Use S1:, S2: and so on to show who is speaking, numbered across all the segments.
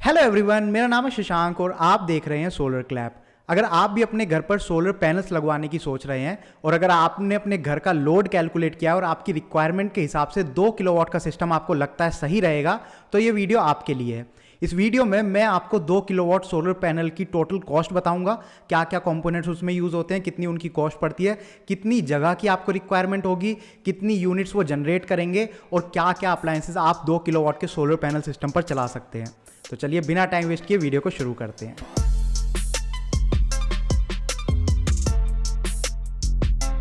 S1: Hello everyone, मेरा नाम है शशांक और आप देख रहे हैं सोलर क्लैप। अगर आप भी अपने घर पर सोलर पैनल्स लगवाने की सोच रहे हैं और अगर आपने अपने घर का लोड कैलकुलेट किया और आपकी रिक्वायरमेंट के हिसाब से 2 किलोवाट का सिस्टम आपको लगता है सही रहेगा, तो ये वीडियो आपके लिए है। इस वीडियो में मैं आपको 2 किलोवाट सोलर पैनल की टोटल कॉस्ट बताऊंगा, क्या क्या कंपोनेंट्स उसमें यूज़ होते हैं, कितनी उनकी कॉस्ट पड़ती है, कितनी जगह की आपको रिक्वायरमेंट होगी, कितनी यूनिट्स वो जनरेट करेंगे और क्या क्या अप्लायंसेस आप 2 किलोवाट के सोलर पैनल सिस्टम पर चला सकते हैं। तो चलिए बिना टाइम वेस्ट किए वीडियो को शुरू करते हैं।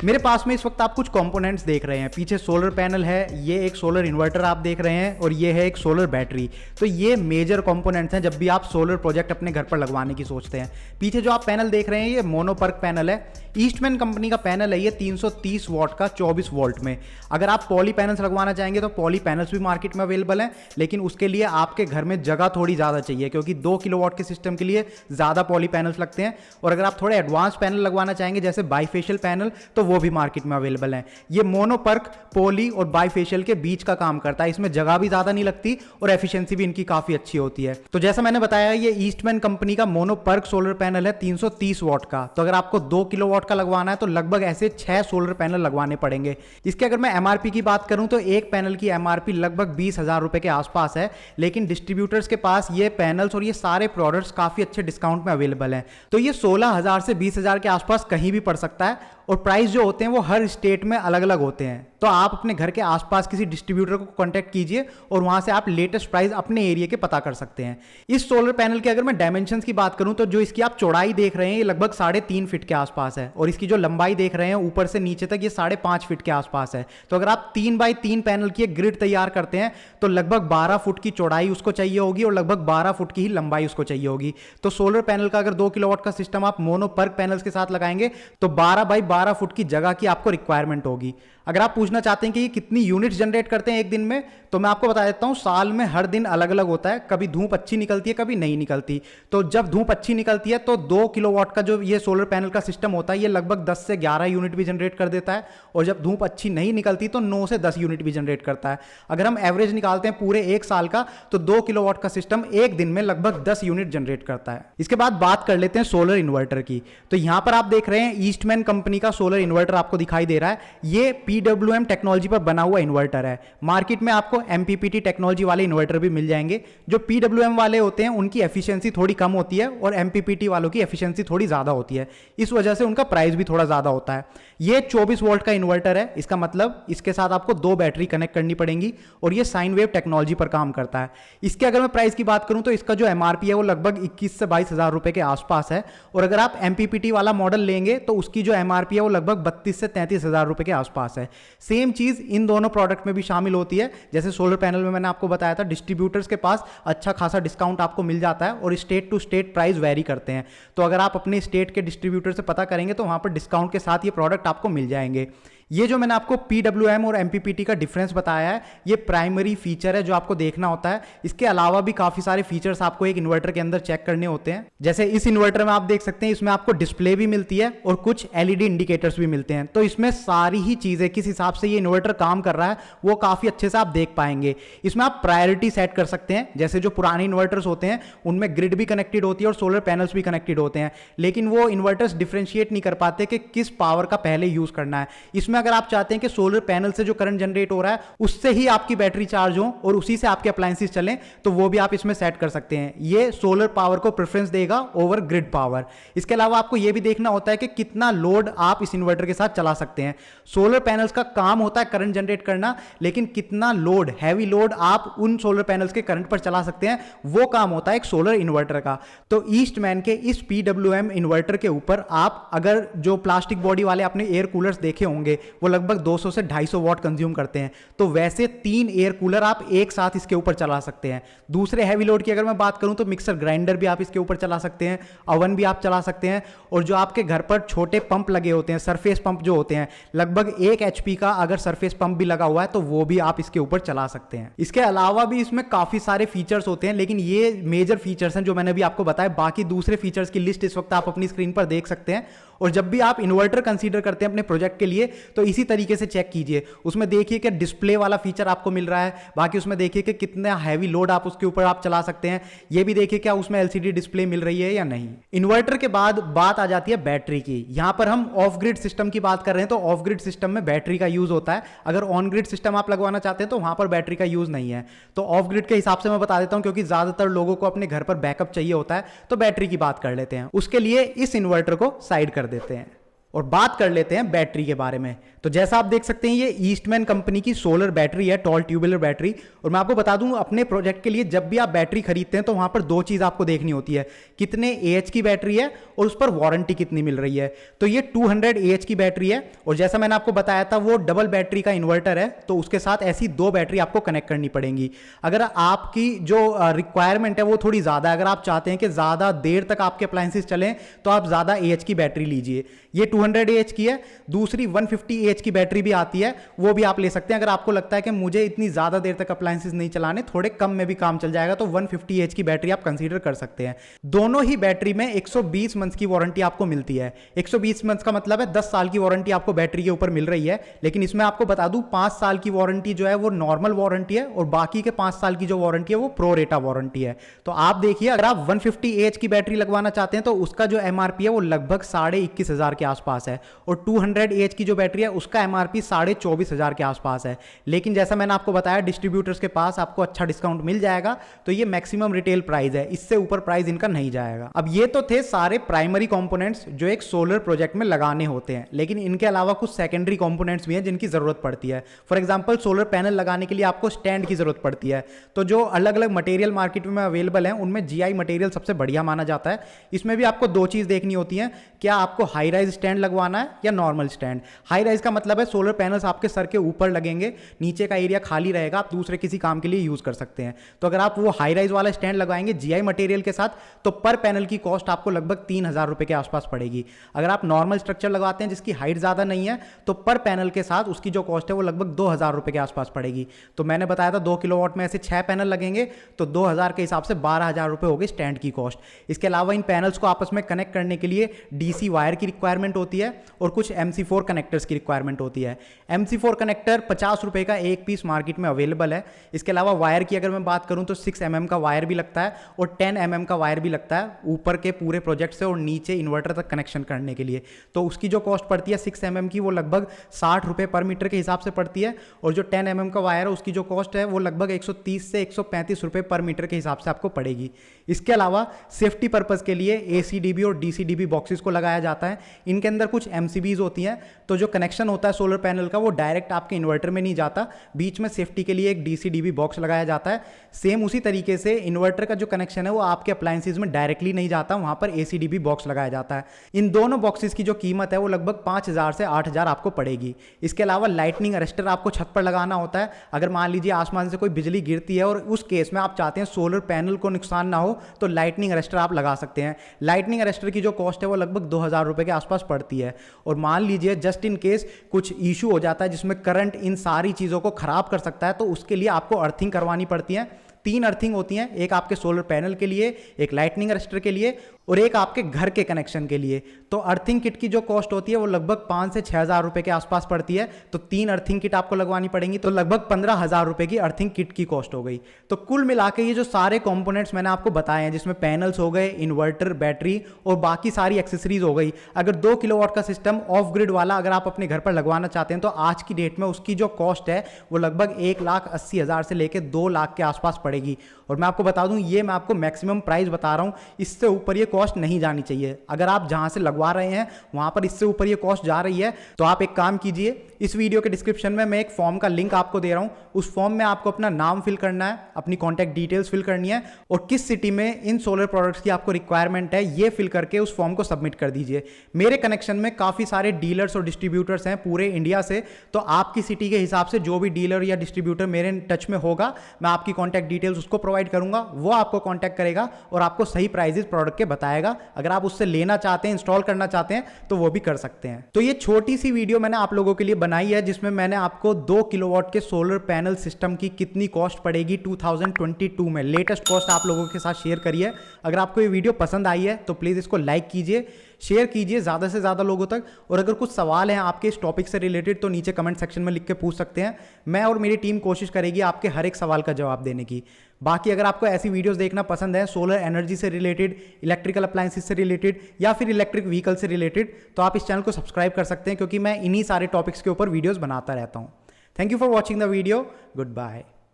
S1: मेरे पास में इस वक्त आप कुछ कंपोनेंट्स देख रहे हैं। पीछे सोलर पैनल है, ये एक सोलर इन्वर्टर आप देख रहे हैं और ये है एक सोलर बैटरी। तो ये मेजर कंपोनेंट्स हैं जब भी आप सोलर प्रोजेक्ट अपने घर पर लगवाने की सोचते हैं। पीछे जो आप पैनल देख रहे हैं ये मोनोपर्क पैनल है, ईस्टमैन कंपनी का पैनल है। ये 330 वाट का 24 वोल्ट में। अगर आप पॉली पैनल्स लगवाना चाहेंगे तो पॉली पैनल्स भी मार्केट में अवेलेबल हैं, लेकिन उसके लिए आपके घर में जगह थोड़ी ज़्यादा चाहिए क्योंकि 2 किलोवाट के सिस्टम के लिए ज़्यादा पॉली पैनल्स लगते हैं। और अगर आप थोड़े एडवांस पैनल लगवाना चाहेंगे जैसे बाईफेशियल पैनल, तो वो भी मार्केट में अवेलेबल है। ये मोनोपर्क पॉली और बाईफेशियल के बीच का काम करता है। इसमें जगह भी ज़्यादा नहीं लगती और एफिशिएंसी भी इनकी काफ़ी अच्छी होती है। तो जैसा मैंने बताया ये ईस्टमैन कंपनी का मोनोपर्क सोलर पैनल है 330 वाट का। तो अगर आपको 2 किलोवाट का लगवाना है तो लगभग ऐसे 6 सोलर पैनल लगवाने पड़ेंगे। इसके अगर मैं एमआरपी की बात करूं तो एक पैनल की एमआरपी लगभग 20,000 रुपए के आसपास है, लेकिन डिस्ट्रीब्यूटर्स के पास ये पैनल्स और ये सारे प्रोडक्ट्स काफ़ी अच्छे डिस्काउंट में अवेलेबल हैं। तो ये 16,000 से 20,000 के आसपास कहीं भी पड़ सकता है और प्राइस जो होते हैं वो हर स्टेट में अलग अलग होते हैं। तो आप अपने घर के आसपास किसी डिस्ट्रीब्यूटर को कांटेक्ट कीजिए और वहां से आप लेटेस्ट प्राइस अपने एरिया के पता कर सकते हैं। इस सोलर पैनल के अगर मैं डायमेंशंस की बात करूं तो जो इसकी आप चौड़ाई देख रहे हैं ये लगभग 3.5 फीट के आसपास है और इसकी जो लंबाई देख रहे हैं ऊपर से नीचे तक ये 5.5 फीट के आसपास है। तो अगर आप 3x3 पैनल की एक ग्रिड तैयार करते हैं तो लगभग 12 फुट की चौड़ाई उसको चाहिए होगी और लगभग 12 फुट की ही लंबाई उसको चाहिए होगी। तो सोलर पैनल का अगर 2 किलोवाट का सिस्टम आप मोनोपर्क पैनल्स के साथ लगाएंगे तो 12x12 फुट की जगह की आपको रिक्वायरमेंट होगी। अगर आप पूछना चाहते हैं कि ये कितनी यूनिट्स जनरेट करते हैं एक दिन में, तो मैं आपको बता देता हूं साल में हर दिन अलग अलग होता है। कभी धूप अच्छी निकलती है, कभी नहीं निकलती। तो जब धूप अच्छी निकलती है तो 2 किलोवाट का जो ये सोलर पैनल का सिस्टम होता है ये लगभग 10 से 11 यूनिट भी जनरेट कर देता है और जब धूप अच्छी नहीं निकलती तो 9 से 10 यूनिट भी जनरेट करता है। अगर हम एवरेज निकालते हैं पूरे एक साल का तो 2 किलोवाट का सिस्टम एक दिन में लगभग 10 यूनिट जनरेट करता है। इसके बाद बात कर लेते हैं सोलर इन्वर्टर की। तो यहां पर आप देख रहे हैं ईस्टमैन कंपनी का सोलर इन्वर्टर आपको दिखाई दे रहा है। ये PWM टेक्नोलॉजी पर बना हुआ इन्वर्टर है। मार्केट में आपको MPPT टेक्नोलॉजी वाले इन्वर्टर भी मिल जाएंगे। जो PWM वाले होते हैं उनकी एफिशिएंसी थोड़ी कम होती है और MPPT वालों की एफिशिएंसी थोड़ी ज़्यादा होती है, इस वजह से उनका प्राइस भी थोड़ा ज़्यादा होता है। ये 24 वोल्ट का इन्वर्टर है, इसका मतलब इसके साथ आपको 2 बैटरी कनेक्ट करनी पड़ेंगी और ये साइन वेव टेक्नोलॉजी पर काम करता है। इसके अगर मैं प्राइस की बात करूं तो इसका जो MRP है वो लगभग 21 से 22,000 रुपए के आसपास है और अगर आप MPPT वाला मॉडल लेंगे तो उसकी जो MRP है वो लगभग 32 से 33,000 रुपए के आसपास है। सेम चीज इन दोनों प्रोडक्ट में भी शामिल होती है। जैसे सोलर पैनल में मैंने आपको बताया था डिस्ट्रीब्यूटर्स के पास अच्छा खासा डिस्काउंट आपको मिल जाता है और state to state price vary करते हैं। तो अगर आप अपने स्टेट के डिस्ट्रीब्यूटर से पता करेंगे तो वहां पर डिस्काउंट के साथ ये प्रोडक्ट आपको मिल जाएंगे। ये जो मैंने आपको PWM और MPPT का डिफरेंस बताया है ये प्राइमरी फीचर है जो आपको देखना होता है। इसके अलावा भी काफी सारे फीचर्स आपको एक इन्वर्टर के अंदर चेक करने होते हैं। जैसे इस इन्वर्टर में आप देख सकते हैं इसमें आपको डिस्प्ले भी मिलती है और कुछ LED इंडिकेटर्स भी मिलते हैं। तो इसमें सारी ही चीजें किस हिसाब से ये इन्वर्टर काम कर रहा है वो काफी अच्छे से आप देख पाएंगे। इसमें आप प्रायोरिटी सेट कर सकते हैं। जैसे जो पुराने इन्वर्टर्स होते हैं उनमें ग्रिड भी कनेक्टेड होती है और सोलर पैनल्स भी कनेक्टेड होते हैं, लेकिन वो इन्वर्टर्स डिफरेंशिएट नहीं कर पाते कि किस पावर का पहले यूज करना है। इसमें अगर आप चाहते हैं कि सोलर पैनल से जो करंट जनरेट हो रहा है उससे ही आपकी बैटरी चार्ज हो और उसी से आपके अप्लायंसेस चलें तो वो भी आप इसमें सेट कर सकते हैं। ये सोलर पावर को प्रेफरेंस देगा ओवर ग्रिड पावर। इसके अलावा आपको ये भी देखना होता है कि कितना लोड आप इस इन्वर्टर के साथ चला सकते हैं। सोलर पैनल्स का काम होता है करंट जनरेट करना, लेकिन कितना लोड, हैवी लोड आप उन सोलर पैनल्स के करंट पर चला सकते हैं वो काम होता है एक सोलर इन्वर्टर का। तो ईस्टमैन के इस PWM इन्वर्टर के ऊपर आप अगर जो प्लास्टिक बॉडी वाले आपने एयर कूलर्स देखे होंगे वो लगभग 200 से 250 वाट कंज्यूम करते हैं, तो वैसे 3 एयर कूलर आप एक साथ इसके ऊपर चला सकते हैं। दूसरे हैवी लोड की अगर मैं बात करूं तो मिक्सर ग्राइंडर भी आप इसके ऊपर चला सकते हैं, अवन भी आप चला सकते हैं और जो आपके घर पर छोटे पंप लगे होते हैं, सरफेस पंप जो होते हैं, लगभग 1 HP का अगर सरफेस पंप भी लगा हुआ है तो वो भी आप इसके ऊपर चला सकते हैं। इसके अलावा भी इसमें काफी सारे फीचर्स होते हैं, लेकिन ये मेजर फीचर्स हैं जो मैंने भी आपको बताया। बाकी दूसरे फीचर्स की लिस्ट इस वक्त आप अपनी स्क्रीन पर देख सकते हैं और जब भी आप इन्वर्टर कंसीडर करते हैं अपने प्रोजेक्ट के लिए तो इसी तरीके से चेक कीजिए। उसमें देखिए कि डिस्प्ले वाला फीचर आपको मिल रहा है, बाकी उसमें देखिए कि कितना हैवी लोड आप उसके ऊपर आप चला सकते हैं, ये भी देखिए क्या उसमें एलसीडी डिस्प्ले मिल रही है या नहीं। इन्वर्टर के बाद बात आ जाती है बैटरी की। यहां पर हम ऑफ ग्रिड सिस्टम की बात कर रहे हैं, तो ऑफ ग्रिड सिस्टम में बैटरी का यूज होता है। अगर ऑन ग्रिड सिस्टम आप लगवाना चाहते हैं तो वहां पर बैटरी का यूज नहीं है। तो ऑफ ग्रिड के हिसाब से मैं बता देता हूं, क्योंकि ज्यादातर लोगों को अपने घर पर बैकअप चाहिए होता है, तो बैटरी की बात कर लेते हैं। उसके लिए इस इन्वर्टर को साइड कर देते हैं और बात कर लेते हैं बैटरी के बारे में। तो जैसा आप देख सकते हैं ये ईस्टमैन कंपनी की सोलर बैटरी है, टॉल ट्यूबुलर बैटरी। और मैं आपको बता दूं, अपने प्रोजेक्ट के लिए जब भी आप बैटरी खरीदते हैं तो वहां पर दो चीज आपको देखनी होती है, कितने एएच की बैटरी है और उस पर वारंटी कितनी मिल रही है। तो ये 200 एएच की बैटरी है और जैसा मैंने आपको बताया था वो डबल बैटरी का इन्वर्टर है, तो उसके साथ ऐसी दो बैटरी आपको कनेक्ट करनी पड़ेंगी। अगर आपकी जो रिक्वायरमेंट है वो थोड़ी ज्यादा है, अगर आप चाहते हैं कि ज्यादा देर तक आपके अप्लायंसेस चलें तो आप ज्यादा एएच की बैटरी लीजिए। ये 200 एएच की है। दूसरी 150 एएच की बैटरी भी आती है, वो भी आप ले सकते हैं। अगर आपको लगता है कि मुझे इतनी ज्यादा देर तक अप्लायंसेस नहीं चलाने, थोड़े कम में भी काम चल जाएगा, तो 150 एएच की बैटरी आप कंसीडर कर सकते हैं। दोनों ही बैटरी में 120 मंथ्स की वारंटी आपको मिलती है। 120 मंथ्स का मतलब है 10 साल की वारंटी आपको बैटरी के ऊपर मिल रही है। लेकिन इसमें आपको बता दूं 5 साल की वारंटी जो है वो नॉर्मल वारंटी है और बाकी के 5 साल की जो वारंटी है वो प्रो रेटा वारंटी है। तो आप देखिए, अगर आप 150 एएच की बैटरी लगवाना चाहते हैं तो उसका जो एमआरपी है वो लगभग 21,500 के आसपास है और 200 एएच की जो बैटरी है उसका एमआरपी 24,500 के आसपास है। लेकिन जैसा मैंने आपको बताया, डिस्ट्रीब्यूटर्स के पास आपको अच्छा डिस्काउंट मिल जाएगा, तो ये मैक्सिमम रिटेल प्राइस है, इससे ऊपर प्राइस इनका नहीं जाएगा। अब ये तो थे सारे प्राइमरी कंपोनेंट्स जो एक सोलर प्रोजेक्ट में लगाने होते हैं, लेकिन इनके अलावा कुछ सेकेंडरी कंपोनेंट्स भी हैं जिनकी जरूरत पड़ती है। फॉर एग्जांपल, सोलर पैनल लगाने के लिए आपको स्टैंड की जरूरत पड़ती है। तो जो अलग अलग मटेरियल मार्केट में अवेलेबल है उनमें जीआई मटेरियल सबसे बढ़िया माना जाता है। इसमें भी आपको दो चीज देखनी होती है, क्या आपको हाई राइज स्टैंड लगवाना है या नॉर्मल स्टैंड। हाई राइज का मतलब है सोलर पैनल्स आपके सर के ऊपर लगेंगे, नीचे का एरिया खाली रहेगा, आप दूसरे किसी काम के लिए यूज कर सकते हैं। तो अगर आप वो हाई राइज वाला स्टैंड लगवाएंगे जीआई मटेरियल के साथ, तो पर पैनल की कॉस्ट आपको लगभग 3,000 रुपए के आसपास पड़ेगी। अगर आप नॉर्मल स्ट्रक्चर लगवाते हैं जिसकी हाइट ज्यादा नहीं है, तो पर पैनल के साथ उसकी जो कॉस्ट है वो लगभग 2,000 रुपए के आसपास पड़ेगी। तो मैंने बताया था 2 किलोवाट में ऐसे 6 पैनल लगेंगे, तो 2,000 के हिसाब से 12,000 रुपए हो गए स्टैंड की कॉस्ट। इसके अलावा इन पैनल्स को आपस में कनेक्ट करने के लिए डीसी वायर की रिक्वायरमेंट होती है और कुछ MC4 कनेक्टर्स की रिक्वायरमेंट होती है। MC4 कनेक्टर 50 रुपए का एक पीस मार्केट में अवेलेबल है। इसके अलावा वायर की अगर मैं बात करूं तो 6 mm का वायर भी लगता है और 10 mm का वायर भी लगता है ऊपर के पूरे प्रोजेक्ट से और नीचे इन्वर्टर तक कनेक्शन करने के लिए। तो उसकी जो कॉस्ट पड़ती है 6 mm की, वो लगभग 60 रुपए पर मीटर के हिसाब से पड़ती है और जो 10 mm का वायर है उसकी जो कॉस्ट है वो लगभग 130 से 135 रुपए पर मीटर के हिसाब से आपको पड़ेगी। इसके अलावा सेफ्टी पर्पज के लिए ACDB और DCDB बॉक्सेस को लगाया जाता है। इनके अंदर कुछ MCBs होती हैं, तो जो कनेक्शन होता है सोलर पैनल का वो डायरेक्ट आपके इन्वर्टर में नहीं जाता, बीच में सेफ्टी के लिए एक DCDB बॉक्स लगाया जाता है। सेम उसी तरीके से इन्वर्टर का जो कनेक्शन है वो आपके अप्लायंसेस में डायरेक्टली नहीं जाता, वहां पर ACDB बॉक्स लगाया जाता है। इन दोनों बॉक्सेस की जो कीमत है वो लगभग 5,000 से 8,000 आपको पड़ेगी। इसके अलावा लाइटनिंग अरेस्टर आपको छत पर लगाना होता है। अगर मान लीजिए आसमान से कोई बिजली गिरती है और उस केस में आप चाहते हैं सोलर पैनल को नुकसान ना हो, तो लाइटनिंग अरेस्टर आप लगा सकते हैं। लाइटनिंग अरेस्टर की जो कॉस्ट है वो लगभग 2,000 रुपए के आसपास पड़ती है। और मान लीजिए जस्ट इन केस कुछ इशू हो जाता है जिसमें करंट इन सारी चीज़ों को खराब कर सकता है, तो उसके लिए आपको अर्थिंग करवानी पड़ती है। 3 अर्थिंग होती हैं, एक आपके सोलर पैनल के लिए, एक लाइटनिंग अरेस्टर के लिए और एक आपके घर के कनेक्शन के लिए। तो अर्थिंग किट की जो कॉस्ट होती है वो लगभग 5 से 6,000 रुपए के आसपास पड़ती है। तो 3 अर्थिंग किट आपको लगवानी पड़ेंगी, तो लगभग 15,000 रुपए की अर्थिंग किट की कॉस्ट हो गई। तो कुल मिला के ये जो सारे कंपोनेंट्स मैंने आपको बताए हैं, जिसमें पैनल्स हो गए, इन्वर्टर, बैटरी और बाकी सारी एक्सेसरीज हो गई, अगर 2 किलोवाट का सिस्टम ऑफ ग्रिड वाला अगर आप अपने घर पर लगवाना चाहते हैं तो आज की डेट में उसकी जो कॉस्ट है वो लगभग 1,80,000 से लेकर 2 लाख के आसपास पड़ेगी। और मैं आपको बता दूं, ये मैं आपको मैक्सिमम प्राइस बता रहा हूं, इससे ऊपर ये कॉस्ट नहीं जानी चाहिए। अगर आप जहां से लगवा रहे हैं वहां पर इससे ऊपर ये कॉस्ट जा रही है तो आप एक काम कीजिए, इस वीडियो के डिस्क्रिप्शन में मैं एक फॉर्म का लिंक आपको दे रहा हूं। उस फॉर्म में आपको अपना नाम फिल करना है, अपनी कॉन्टैक्ट डिटेल्स फिल करनी है और किस सिटी में इन सोलर प्रोडक्ट्स की आपको रिक्वायरमेंट है ये फिल करके उस फॉर्म को सबमिट कर दीजिए। मेरे कनेक्शन में काफी सारे डीलर्स और डिस्ट्रीब्यूटर्स हैं पूरे इंडिया से, तो आपकी सिटी के हिसाब से जो भी डीलर या डिस्ट्रीब्यूटर मेरे टच में होगा, मैं आपकी कॉन्टैक्ट डिटेल्स उसको प्रोवाइड करूंगा, वो आपको कॉन्टैक्ट करेगा और आपको सही प्राइजेस प्रोडक्ट के बताएगा। अगर आप उससे लेना चाहते हैं, इंस्टॉल करना चाहते हैं तो वो भी कर सकते हैं। तो ये छोटी सी वीडियो मैंने आप लोगों के लिए बनाई है जिसमें मैंने आपको 2 किलोवाट के सोलर पैनल सिस्टम की कितनी कॉस्ट पड़ेगी 2022 में, लेटेस्ट कॉस्ट आप लोगों के साथ शेयर करिए। अगर आपको ये वीडियो पसंद आई है तो प्लीज इसको लाइक कीजिए, शेयर कीजिए ज़्यादा से ज़्यादा लोगों तक। और अगर कुछ सवाल हैं आपके इस टॉपिक से रिलेटेड तो नीचे कमेंट सेक्शन में लिख के पूछ सकते हैं। मैं और मेरी टीम कोशिश करेगी आपके हर एक सवाल का जवाब देने की। बाकी अगर आपको ऐसी वीडियोस देखना पसंद है सोलर एनर्जी से रिलेटेड, इलेक्ट्रिकल अप्लायंसेस से रिलेटेड या फिर इलेक्ट्रिक व्हीकल से रिलेटेड, तो आप इस चैनल को सब्सक्राइब कर सकते हैं, क्योंकि मैं इन्हीं सारे टॉपिक्स के ऊपर वीडियोस बनाता रहता हूँ। Thank you for watching the video. Good bye.